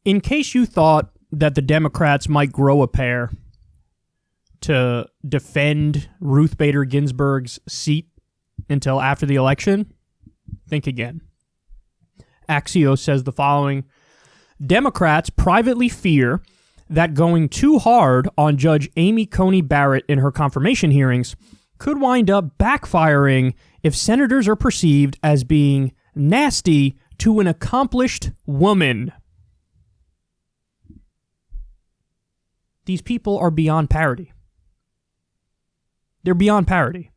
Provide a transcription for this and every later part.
In case you thought that the Democrats might grow a pair to defend Ruth Bader Ginsburg's seat until after the election, think again. Axios says the following: Democrats privately fear that going too hard on Judge Amy Coney Barrett in her confirmation hearings could wind up backfiring if senators are perceived as being nasty to an accomplished woman. These people are beyond parody. They're beyond parody.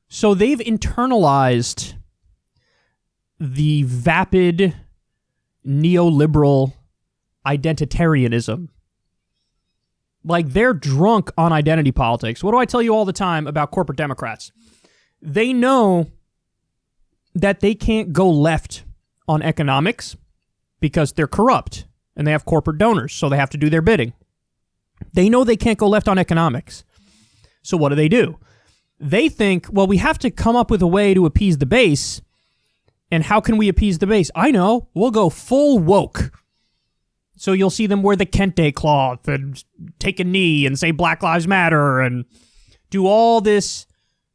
So they've internalized the vapid neoliberal identitarianism. Like, they're drunk on identity politics. What do I tell you all the time about corporate Democrats? They know that they can't go left on economics because they're corrupt and they have corporate donors, so they have to do their bidding. They know they can't go left on economics. So what do? They think, well, we have to come up with a way to appease the base. And how can we appease the base? I know. We'll go full woke. So you'll see them wear the kente cloth and take a knee and say Black Lives Matter and do all this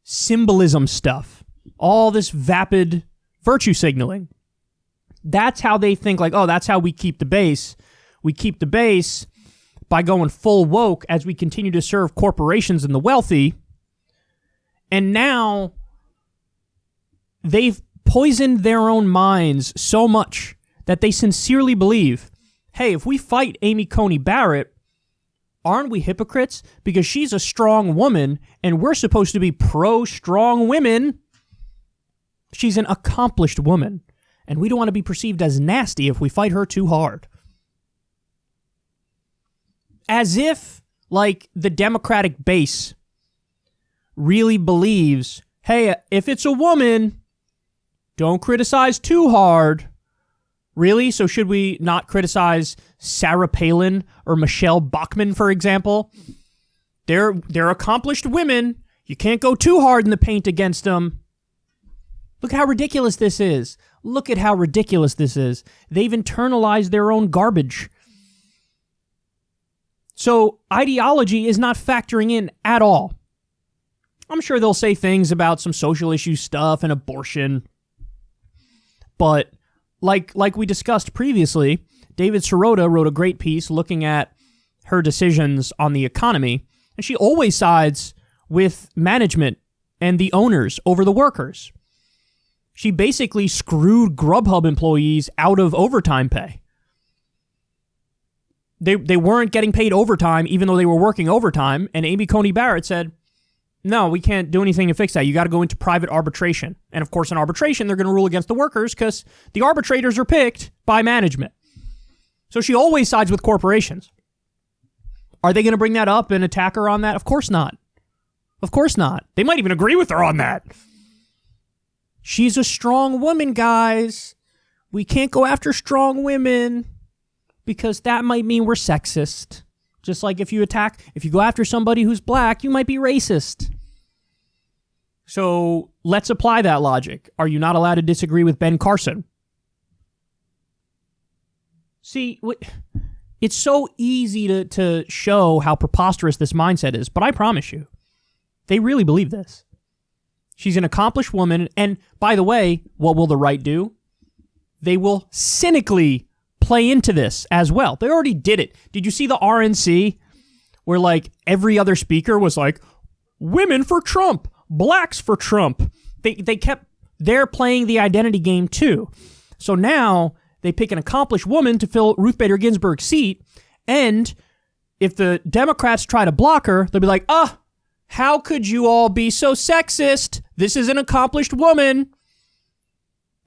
symbolism stuff, all this vapid virtue signaling. That's how they think, like, oh, that's how we keep the base. We keep the base by going full woke as we continue to serve corporations and the wealthy. And now they've poisoned their own minds so much that they sincerely believe, hey, if we fight Amy Coney Barrett, aren't we hypocrites? Because she's a strong woman and we're supposed to be pro-strong women. She's an accomplished woman and we don't want to be perceived as nasty if we fight her too hard. As if, like, the Democratic base really believes, hey, if it's a woman, don't criticize too hard. Really? So should we not criticize Sarah Palin or Michelle Bachmann, for example? They're accomplished women. You can't go too hard in the paint against them. Look how ridiculous this is. Look at how ridiculous this is. They've internalized their own garbage. So ideology is not factoring in at all. I'm sure they'll say things about some social issue stuff and abortion. But like we discussed previously, David Sirota wrote a great piece looking at her decisions on the economy, and she always sides with management and the owners over the workers. She basically screwed Grubhub employees out of overtime pay. They weren't getting paid overtime even though they were working overtime, and Amy Coney Barrett said, no, we can't do anything to fix that. You got to go into private arbitration. And of course, in arbitration, they're going to rule against the workers because the arbitrators are picked by management. So she always sides with corporations. Are they going to bring that up and attack her on that? Of course not. Of course not. They might even agree with her on that. She's a strong woman, guys. We can't go after strong women because that might mean we're sexist. Just like if you go after somebody who's black, you might be racist. So let's apply that logic. Are you not allowed to disagree with Ben Carson? See, it's so easy to show how preposterous this mindset is, but I promise you, they really believe this. She's an accomplished woman, and by the way, what will the right do? They will cynically play into this as well. They already did it. Did you see the RNC where, like, every other speaker was like, women for Trump, blacks for Trump? They're playing the identity game too. So now they pick an accomplished woman to fill Ruth Bader Ginsburg's seat, and if the Democrats try to block her, they'll be like, how could you all be so sexist? This is an accomplished woman.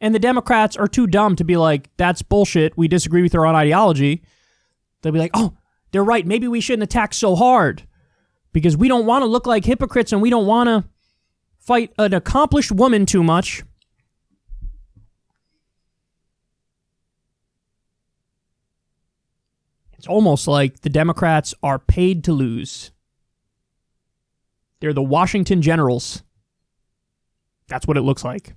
And the Democrats are too dumb to be like, that's bullshit. We disagree with her on ideology. They'll be like, oh, they're right. Maybe we shouldn't attack so hard because we don't want to look like hypocrites and we don't want to fight an accomplished woman too much. It's almost like the Democrats are paid to lose. They're the Washington Generals. That's what it looks like.